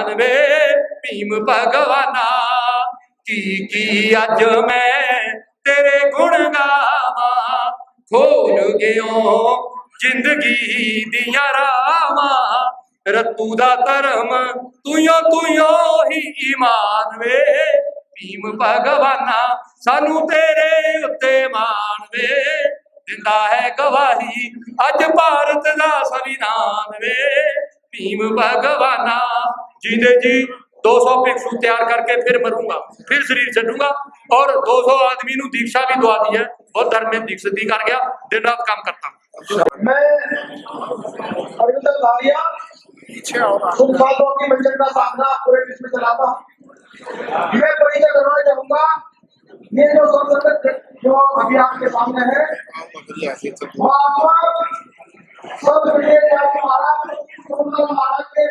ईमान वे भीम भगवाना की अज मैं तेरे गुण गावा खोल गयो जिंदगी दिया रामा रतू दा धर्म तुयो ही ईमान वे भीम भगवाना सानू तेरे उत्ते मान वे दिंदा है गवाही अज भारत दा संविधान वे भीम भगवाना जींदे जी 200 भिक्षु तैयार करके फिर मरूंगा फिर शरीर छूंगा और 200 आदमी नु दीक्षा भी दुआ दी है बहुत धर्म में दीक्षित कर गया दिन रात काम करता मैं अरविंद भालिया तुम सालों की मंजिल का सामना पूरे विश्व में चलाता मैं परिचय करना चाहूंगा ये जो संसद जो अभी आपके सामने है सब महाराज के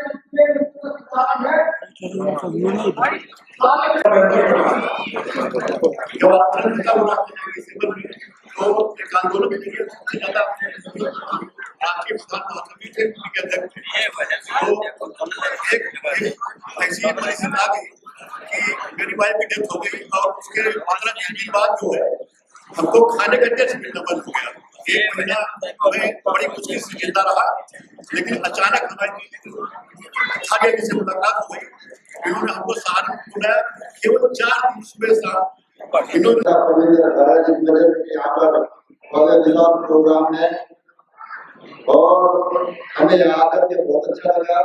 आंदोलन के लिए सबसे ज्यादा आपके प्रधानमंत्री थे उनके अध्यक्ष ऐसी परिस्थिति आ गई कि मेरी वाइफ की डेथ हो गई और उसके 15 दिन के बाद जो है हमको खाने का टेस्ट मिलना बंद हो गया। 1 महीना मैं बड़ी मुश्किल से जिंदा रहा लेकिन अचानक हमारी आगे से मुलाकात हुई इन्होंने हमको सहानुभूति बुलाया केवल 4 दिन सुबह शाम यहाँ पर प्रोग्राम है और हमें आकर के बहुत अच्छा लगा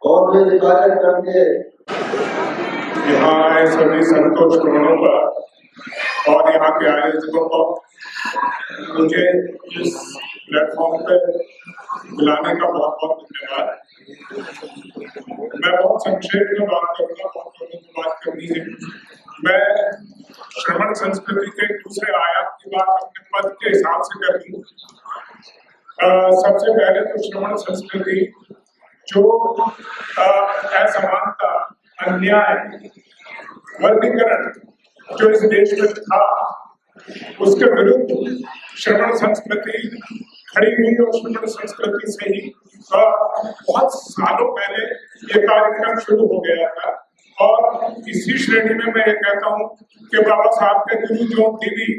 और वे कार्यक्रम के यहाँ आए सभी संतों श्रवणों पर और यहाँ के आयोजकों को मुझे इस प्लेटफॉर्म पे बुलाने का बहुत बहुत धन्यवाद। मैं बहुत संक्षेप में बात करूँगा, बहुत लोगों को बात करनी है। मैं श्रवण संस्कृति के दूसरे आयाम की बात अपने पद के हिसाब से कर दूँ। सबसे पहले तो श्रवण संस्कृति जो असमानता, अन्याय, वर्गीकरण जो इस देश में था उसके विरुद्ध श्रवण संस्कृति खड़ी हुई और श्रवण संस्कृति से ही बहुत सालों पहले ये कार्यक्रम शुरू हो गया था। और इसी श्रेणी में मैं ये कहता हूँ कि बाबा साहब के गुरु जो टीवी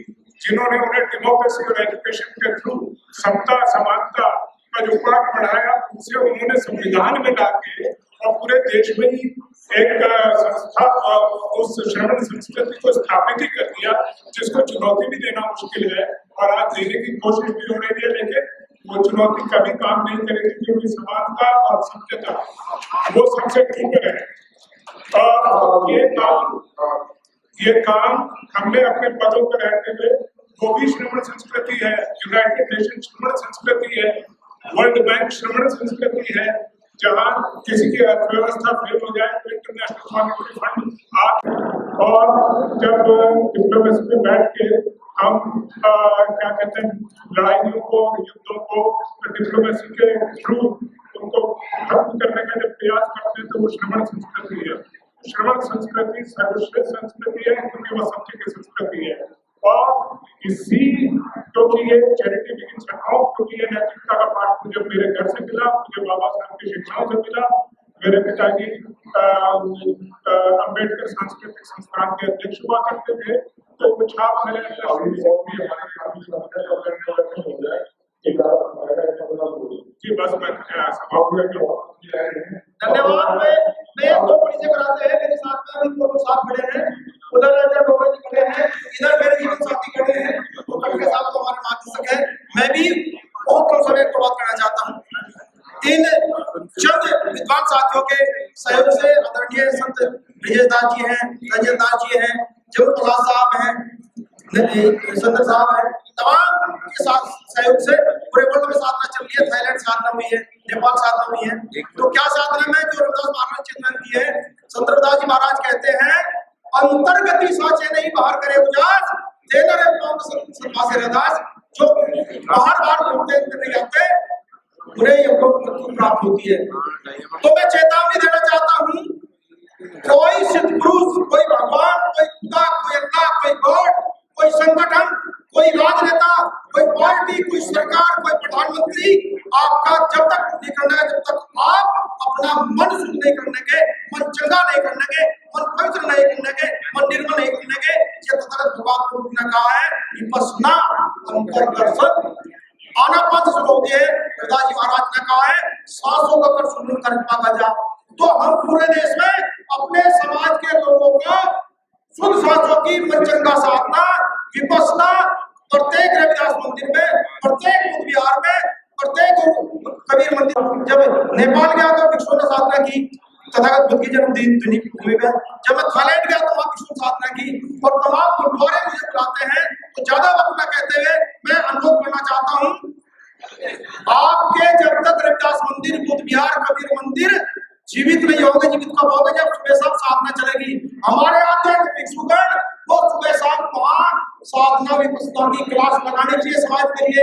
जिन्होंने उन्हें डेमोक्रेसी और एजुकेशन के थ्रू समता समानता का जो पाठ पढ़ाया उसे उन्होंने संविधान में लाके और पूरे देश में ही एक संस्था उस श्रवण संस्कृति को स्थापित ही कर दिया जिसको चुनौती भी देना मुश्किल है और आज देने की कोशिश भी हो रही है लेकिन वो चुनौती कभी काम नहीं करेगी क्योंकि समानता और सत्यता वो सबसे ऊपर है। ये काम हमने अपने पदों पर रहते हुए वो भी श्रवण संस्कृति है, यूनाइटेड नेशन श्रवण संस्कृति है, वर्ल्ड बैंक श्रवण संस्कृति है। जहाँ किसी की अर्थव्यवस्था फेल हो जाए तो इंटरनेशनल मॉनेटरी फंड और जब डिप्लोमेसी में बैठ के हम क्या कहते हैं लड़ाइयों को युद्धों को डिप्लोमेसी के थ्रू उनको खत्म करने का जब प्रयास करते हैं तो वो श्रवण संस्कृति है। श्रवण संस्कृति सर्वश्रेष्ठ संस्कृति है क्योंकि वह सत्य की संस्कृति है और इसी क्योंकि ये चैरिटी बिगिंस एट होम क्योंकि ये नैतिकता का पाठ मुझे मेरे घर से मिला, मुझे बाबा साहब की शिक्षाओं से मिला। मेरे पिताजी अम्बेडकर सांस्कृतिक संस्थान के अध्यक्ष हुआ करते थे तो कुछ आप जी बस मैं धन्यवाद। मैं दो परिचय कराते हैं मेरे साथ में दोनों साथ खड़े हैं, उधर डोबे जी खड़े हैं, इधर मेरे जीवन साथी खड़े हैं तो कल के साथ तो हमारे मार्गदर्शक है। मैं भी बहुत कम समय को बात करना चाहता हूँ। इन चंद विद्वान साथियों के सहयोग से आदरणीय संत ब्रजेश दास जी हैं, रंजन दास जी हैं, जरूर प्रसाद साहब हैं, संत साहब हैं, तमाम के साथ सहयोग से पूरे वर्ल्ड में साधना चल रही है। थाईलैंड साधना हुई है, नेपाल साधना हुई है। तो क्या साधना में जो रविदास महाराज चिंतन की है, संत रविदास जी महाराज कहते हैं अंतर्गति साचे नहीं बाहर करे उजास देना रे पास रविदास जो बाहर घूमते नहीं जाते उन्हें ये प्राप्त होती है। तो मैं चेतावनी देना चाहता हूँ कोई सिद्ध पुरुष, कोई भगवान, कोई खुदा, कोई अल्लाह, कोई गॉड, कोई संगठन, कोई राजनेता, कोई पार्टी, कोई सरकार, कोई प्रधानमंत्री आपका जब तक नहीं करना है जब तक आप अपना मन शुद्ध नहीं करने के, मन मन चंगा नहीं करने के, मन पवित्र नहीं करने के, मन निर्मल नहीं करने के, ये तथागत भगवान बुद्ध ने कहा है विपश्यना अंतर्दर्शन। आनापान श्लोक है, पिताजी महाराज ने कहा है सांसों का कर सुन कर पागा जा। तो हम पूरे देश में अपने समाज के लोगों को शुद्ध सांसों की मनचंगा साधना विपश्यना प्रत्येक रविदास मंदिर में, प्रत्येक बुद्ध विहार में, प्रत्येक कबीर मंदिर। जब नेपाल गया तो भिक्षुओं ने साधना की तथागत बुद्ध की जन्मदिन भूमि में। जब मैं थाईलैंड गया तो वहां भिक्षु साधना की। और तमाम गुरुद्वारे मुझे बुलाते हैं, तो ज्यादा वक्त न कहते हुए मैं अनुरोध करना चाहता हूँ, आपके जब तक रविदास मंदिर, बुद्ध विहार, कबीर मंदिर जीवित नहीं होंगे, जीवित कब होंगे? जब सुबह शाम साधना चलेगी। हमारे आते हैं भिक्षुगण, वो सुबह शाम वहाँ साधना विपश्यना की क्लास लगानी चाहिए समाज के लिए।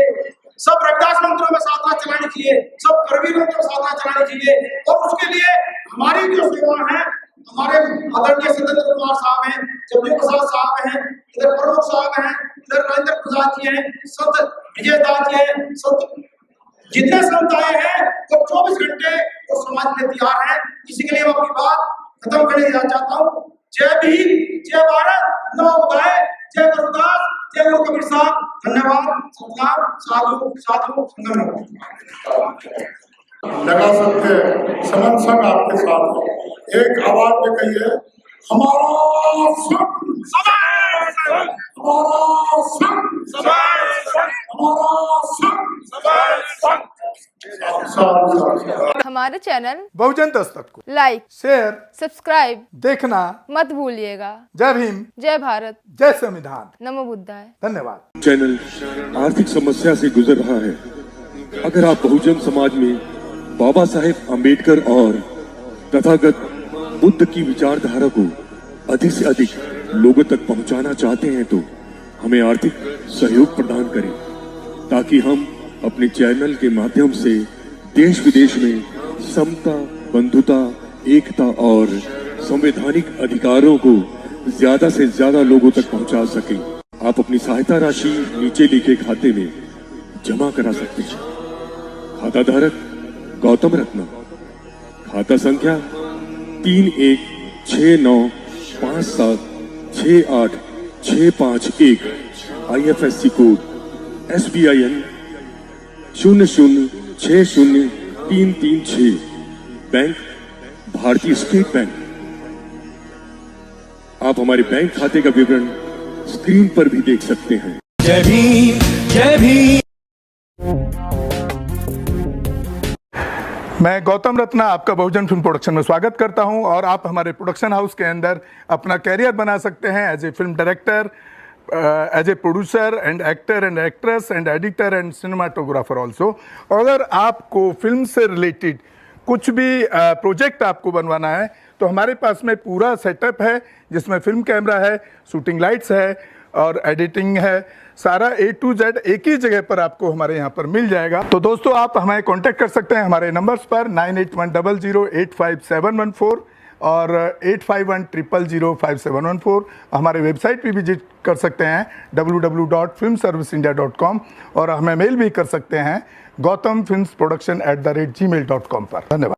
सब रविदास मंत्रों में साधना चलानी चाहिए, सब कबीर मंत्रों में साधना चलानी चाहिए। और उसके लिए हमारी जो सेवा है, हमारे आदरणीय सत्येंद्र कुमार साहब हैं, जगदीश प्रसाद साहब हैं, इधर प्रमुख साहब हैं, इधर राजेंद्र प्रसाद जी हैं, संत विजय दास जी हैं, संत जितने संत आए हैं वो 24 घंटे वो समाज के लिए तैयार है। इसी के लिए मैं अपनी बात खत्म करने चाहता हूँ। जय भीम, जय भारत, नमो बुद्धाय, जय गुरुदास, जय गुरु कबीर साहब। धन्यवाद। सतनाम, साधु साधु संगम। लगा सकते हैं समन संग आपके साथ है। एक आवाज में कहिए हमारा संग, हमारा संग, हमारा संग। हमारे चैनल बहुजन दस्तक को लाइक, शेयर, सब्सक्राइब देखना मत भूलिएगा। जय भीम, जय भारत, जय संविधान। नमो बुद्धाय। धन्यवाद। चैनल आर्थिक समस्या से गुजर रहा है। अगर आप बहुजन समाज में बाबा साहेब आम्बेडकर और तथागत बुद्ध की विचारधारा को अधिक से अधिक लोगों तक पहुंचाना चाहते हैं तो हमें आर्थिक सहयोग प्रदान करें, ताकि हम अपने चैनल के माध्यम से देश विदेश में समता, बंधुता, एकता और संवैधानिक अधिकारों को ज्यादा से ज्यादा लोगों तक पहुंचा सकें। आप अपनी सहायता राशि नीचे लिखे खाते में जमा करा सकते हैं। खाता धारक गौतम रत्ना, खाता संख्या 3169576865 IFSC कोड SBIN 0060336, बैंक भारतीय स्टेट बैंक। आप हमारे बैंक खाते का विवरण स्क्रीन पर भी देख सकते हैं। जय भीम, जय भीम। मैं गौतम रत्ना आपका बहुजन फिल्म प्रोडक्शन में स्वागत करता हूं और आप हमारे प्रोडक्शन हाउस के अंदर अपना कैरियर बना सकते हैं as a film director, as a producer and actor and actress and editor and cinematographer also. अगर आपको फिल्म से रिलेटेड कुछ भी प्रोजेक्ट आपको बनवाना है तो हमारे पास में पूरा सेटअप है, जिसमें फिल्म कैमरा है, शूटिंग लाइट्स है और एडिटिंग है। सारा A to Z एक ही जगह पर आपको हमारे यहाँ पर मिल जाएगा। तो दोस्तों आप हमें कांटेक्ट कर सकते हैं हमारे नंबर्स पर 9810085714 और 8510005714। हमारे वेबसाइट पे विजिट कर सकते हैं www.filmserviceindia.com और हमें मेल भी कर सकते हैं gautamfilmsproduction@gmail.com पर। धन्यवाद।